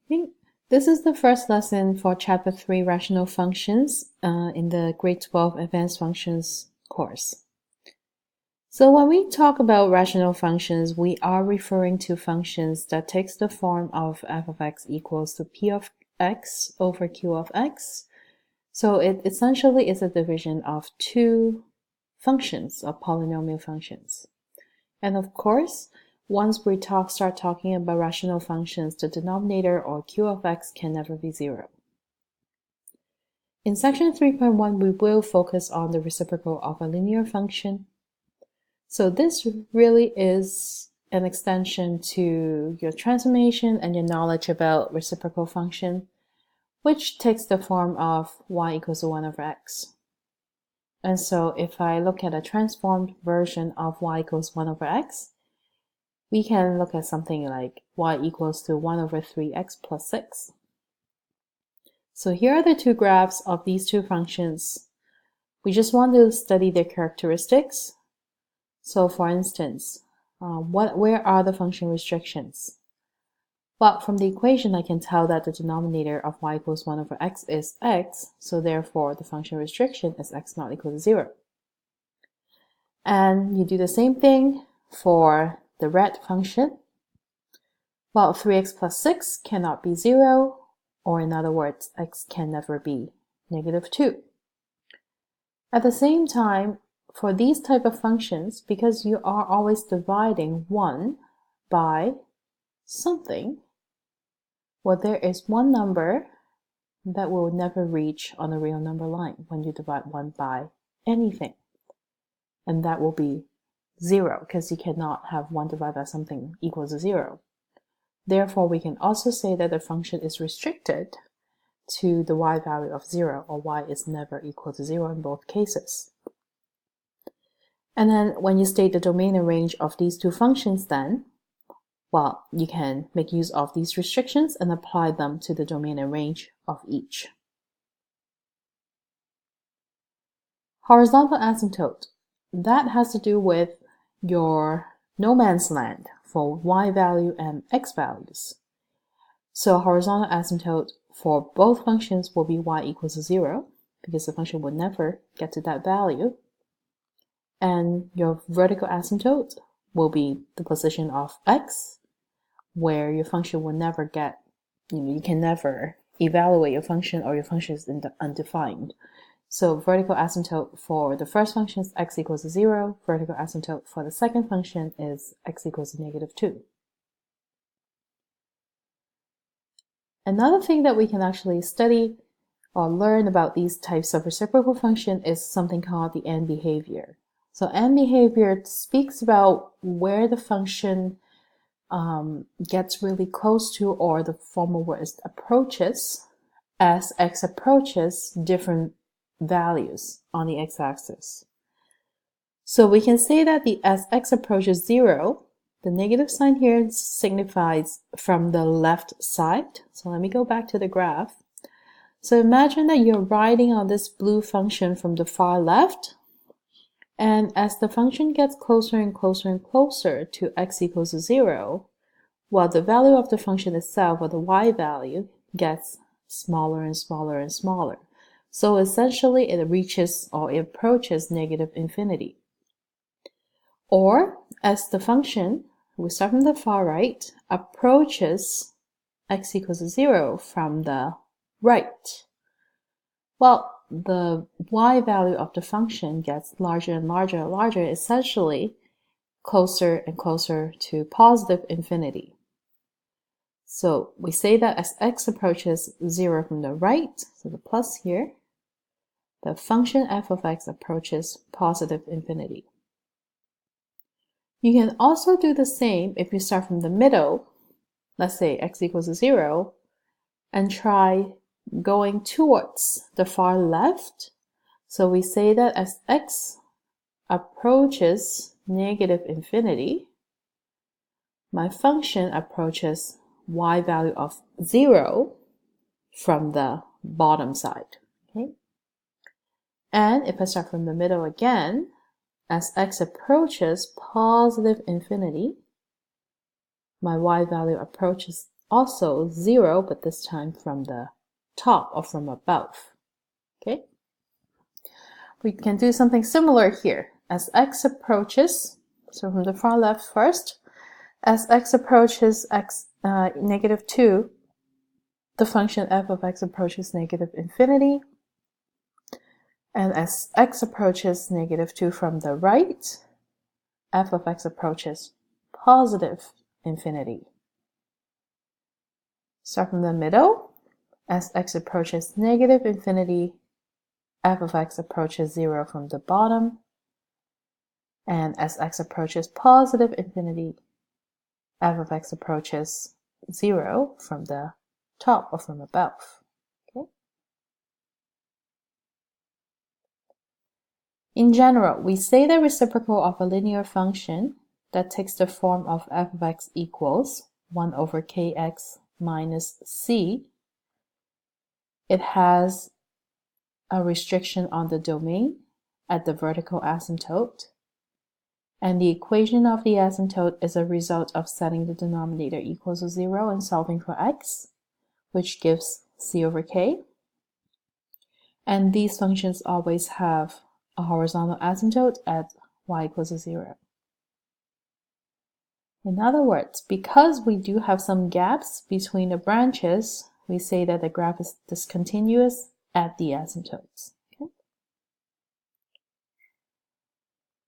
Okay. This is the first lesson for Chapter 3 Rational Functions in the Grade 12 Advanced Functions course. So when we talk about rational functions, we are referring to functions that takes the form of f of x equals to p of x over q of x. So it essentially is a division of two functions, of polynomial functions. And of course, once we start talking about rational functions, the denominator or q of x can never be 0. In section 3.1, we will focus on the reciprocal of a linear function. So this really is an extension to your transformation and your knowledge about reciprocal function, which takes the form of y equals to 1 over x. And so if I look at a transformed version of y equals 1 over x, we can look at something like y equals to 1 over 3x plus 6. So here are the two graphs of these two functions. We just want to study their characteristics. So for instance, where are the function restrictions? Well, from the equation, I can tell that the denominator of y equals 1 over x is x, so therefore the function restriction is x not equal to 0. And you do the same thing for the red function. Well, 3x plus 6 cannot be 0, or in other words, x can never be negative 2. At the same time, for these type of functions, because you are always dividing 1 by something, well, there is one number that will never reach on the real number line when you divide 1 by anything. And that will be 0, because you cannot have 1 divided by something equals to 0. Therefore, we can also say that the function is restricted to the y value of 0, or y is never equal to 0 in both cases. And then when you state the domain and range of these two functions, then, well, you can make use of these restrictions and apply them to the domain and range of each. Horizontal asymptote. That has to do with your no man's land for y value and x values. So horizontal asymptote for both functions will be y equals to 0, because the function will never get to that value. And your vertical asymptote will be the position of x, where your function will never get, you can never evaluate your function, or your function is undefined. So vertical asymptote for the first function is x equals to 0. Vertical asymptote for the second function is x equals to negative 2. Another thing that we can actually study or learn about these types of reciprocal function is something called the end behavior. So end behavior speaks about where the function gets really close to, or the formal word is approaches, as x approaches different values on the x-axis. So we can say that as x approaches 0, the negative sign here signifies from the left side. So let me go back to the graph. So imagine that you're riding on this blue function from the far left, and as the function gets closer and closer and closer to x equals to 0, well, the value of the function itself, or the y value, gets smaller and smaller and smaller. So essentially it reaches, or it approaches negative infinity. Or as the function, we start from the far right, approaches x equals to 0 from the right. Well, the y value of the function gets larger and larger and larger, essentially closer and closer to positive infinity. So we say that as x approaches 0 from the right, so the plus here, the function f of x approaches positive infinity. You can also do the same if you start from the middle, let's say x equals to 0, and try going towards the far left. So we say that as x approaches negative infinity, my function approaches y value of 0 from the bottom side. Okay? And if I start from the middle again, as x approaches positive infinity, my y value approaches also 0, but this time from the top or from above. Okay? We can do something similar here. As x approaches, so from the far left first, as x approaches negative 2, the function f of x approaches negative infinity. And as x approaches negative 2 from the right, f of x approaches positive infinity. Start from the middle. As x approaches negative infinity, f of x approaches 0 from the bottom. And as x approaches positive infinity, f of x approaches 0 from the top or from above. Okay? In general, we say the reciprocal of a linear function that takes the form of f of x equals 1 over kx minus c. It has a restriction on the domain at the vertical asymptote, and the equation of the asymptote is a result of setting the denominator equals to 0 and solving for x, which gives c over k. And these functions always have a horizontal asymptote at y equals to 0. In other words, because we do have some gaps between the branches, we say that the graph is discontinuous at the asymptotes. Okay?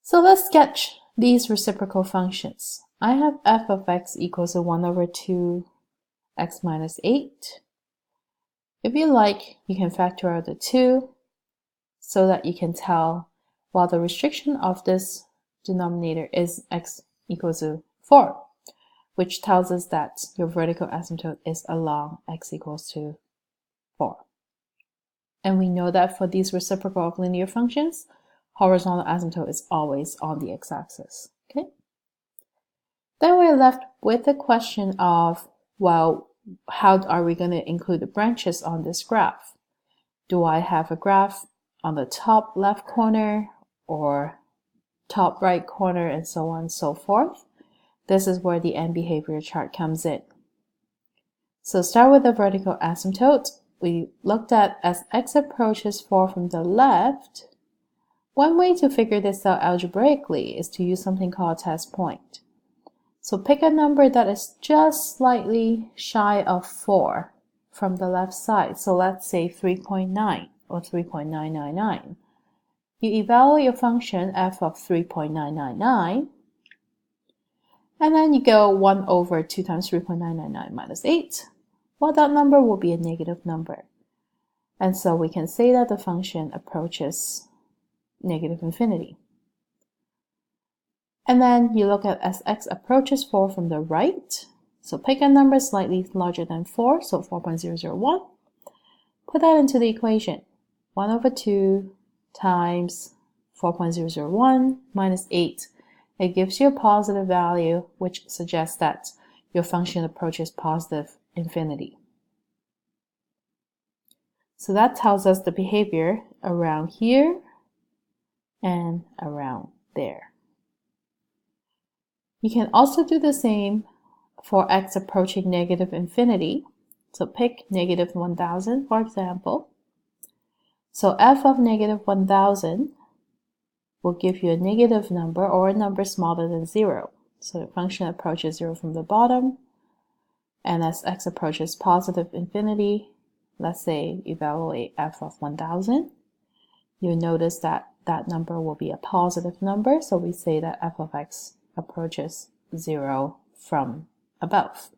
So let's sketch these reciprocal functions. I have f of x equals to 1 over 2 x minus 8. If you like, you can factor out the 2 so that you can tell, well, the restriction of this denominator is x equals to 4, which tells us that your vertical asymptote is along x equals to 4. And we know that for these reciprocal of linear functions, horizontal asymptote is always on the x-axis. Okay? Then we're left with the question of, well, how are we going to include the branches on this graph? Do I have a graph on the top left corner or top right corner and so on and so forth? This is where the end behavior chart comes in. So start with the vertical asymptote. We looked at as x approaches 4 from the left. One way to figure this out algebraically is to use something called a test point. So pick a number that is just slightly shy of 4 from the left side. So let's say 3.9 or 3.999. You evaluate your function f of 3.999, and then you go 1 over 2 times 3.999 minus 8. Well, that number will be a negative number. And so we can say that the function approaches negative infinity. And then you look at as x approaches 4 from the right. So pick a number slightly larger than 4, so 4.001. Put that into the equation. 1 over 2 times 4.001 minus 8. It gives you a positive value, which suggests that your function approaches positive infinity. So that tells us the behavior around here and around there. You can also do the same for x approaching negative infinity. So pick negative 1000, for example. So f of negative 1000 will give you a negative number or a number smaller than 0. So the function approaches 0 from the bottom. And as x approaches positive infinity, let's say evaluate f of 1000, you'll notice that that number will be a positive number. So we say that f of x approaches 0 from above.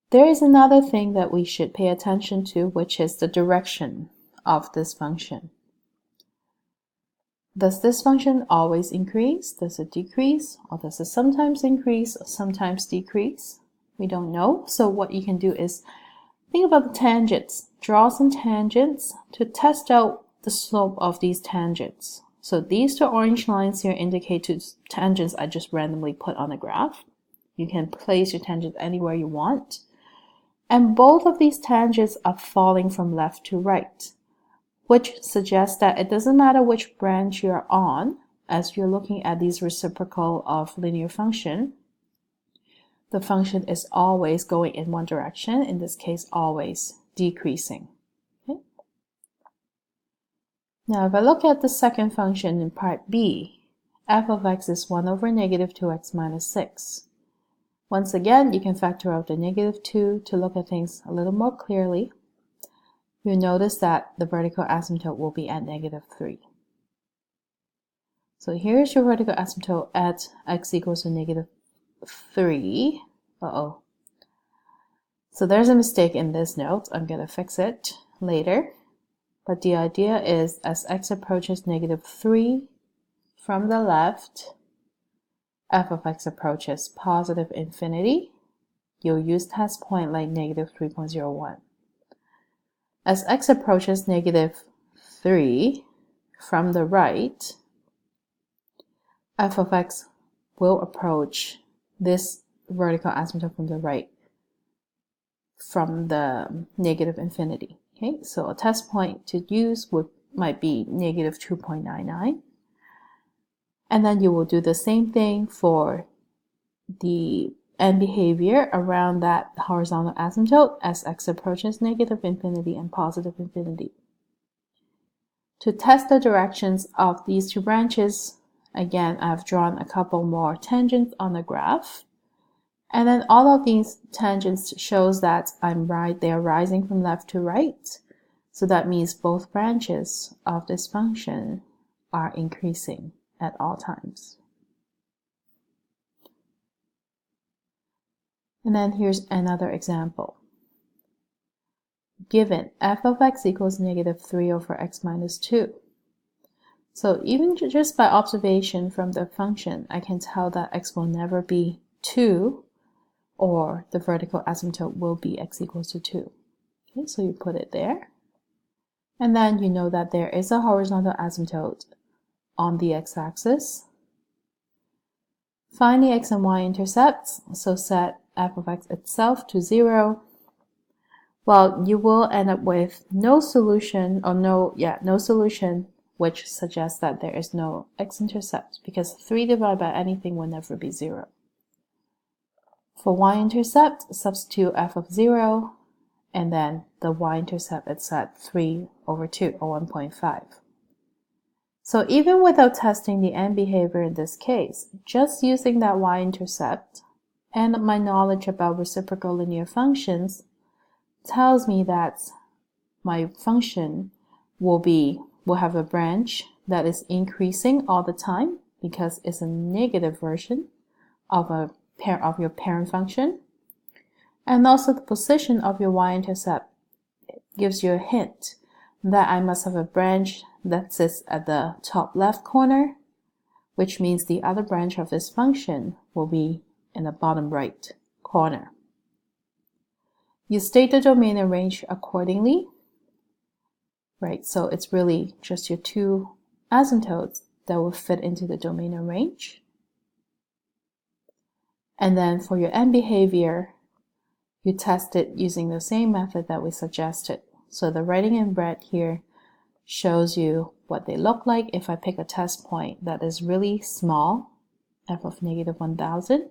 There is another thing that we should pay attention to, which is the direction of this function. Does this function always increase? Does it decrease? Or does it sometimes increase or sometimes decrease? We don't know. So what you can do is think about the tangents. Draw some tangents to test out the slope of these tangents. So these two orange lines here indicate two tangents I just randomly put on the graph. You can place your tangent anywhere you want. And both of these tangents are falling from left to right, which suggests that it doesn't matter which branch you're on, as you're looking at these reciprocal of linear function, the function is always going in one direction, in this case always decreasing. Okay? Now if I look at the second function in part B, f of x is 1 over negative 2x minus 6. Once again, you can factor out the negative 2 to look at things a little more clearly. You'll notice that the vertical asymptote will be at negative 3. So here's your vertical asymptote at x equals to negative 3. So there's a mistake in this note. I'm going to fix it later. But the idea is as x approaches negative 3 from the left, f of x approaches positive infinity. You'll use test point like negative 3.01. As x approaches negative 3 from the right, f of x will approach this vertical asymptote from the right from the negative infinity. Okay, so a test point to use might be negative 2.99. And then you will do the same thing for the end behavior around that horizontal asymptote as x approaches negative infinity and positive infinity. To test the directions of these two branches, again, I've drawn a couple more tangents on the graph. And then all of these tangents shows that they are rising from left to right. So that means both branches of this function are increasing at all times. And then here's another example. Given f of x equals negative 3 over x minus 2. So even just by observation from the function, I can tell that x will never be 2, or the vertical asymptote will be x equals to 2. Okay, so you put it there. And then you know that there is a horizontal asymptote on the x-axis. Find the x and y intercepts, so set f of x itself to 0. Well, you will end up with no solution, which suggests that there is no x-intercept, because 3 divided by anything will never be 0. For y-intercept, substitute f of 0, and then the y-intercept is at 3 over 2, or 1.5. So even without testing the end behavior in this case, just using that y-intercept and my knowledge about reciprocal linear functions tells me that my function will have a branch that is increasing all the time because it's a negative version of your parent function. And also the position of your y-intercept gives you a hint that I must have a branch that sits at the top left corner, which means the other branch of this function will be in the bottom right corner. You state the domain and range accordingly, right? So it's really just your two asymptotes that will fit into the domain and range. And then for your end behavior, you test it using the same method that we suggested. So the writing in red here shows you what they look like if I pick a test point that is really small, f of negative 1000,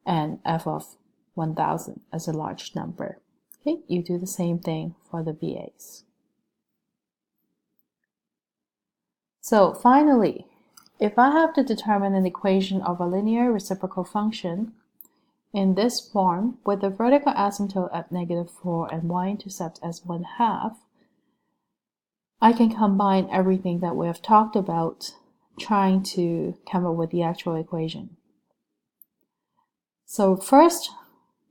and f of 1000 as a large number. Okay, you do the same thing for the VAs. So finally, if I have to determine an equation of a linear reciprocal function in this form with the vertical asymptote at negative 4 and y-intercept as 1/2, I can combine everything that we have talked about trying to come up with the actual equation. So first,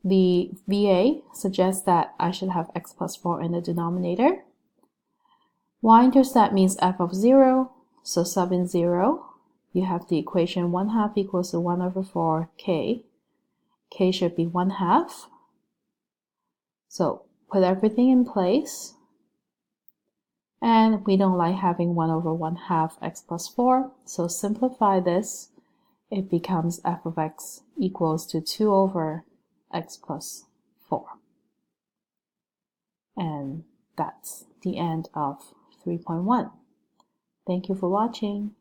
the VA suggests that I should have x plus 4 in the denominator. Y-intercept means f of 0, so sub in 0. You have the equation 1/2 equals to 1 over 4 k. K should be 1/2. So put everything in place. And we don't like having 1 over 1/2 x plus 4, so simplify this. It becomes f of x equals to 2 over x plus 4. And that's the end of 3.1. Thank you for watching.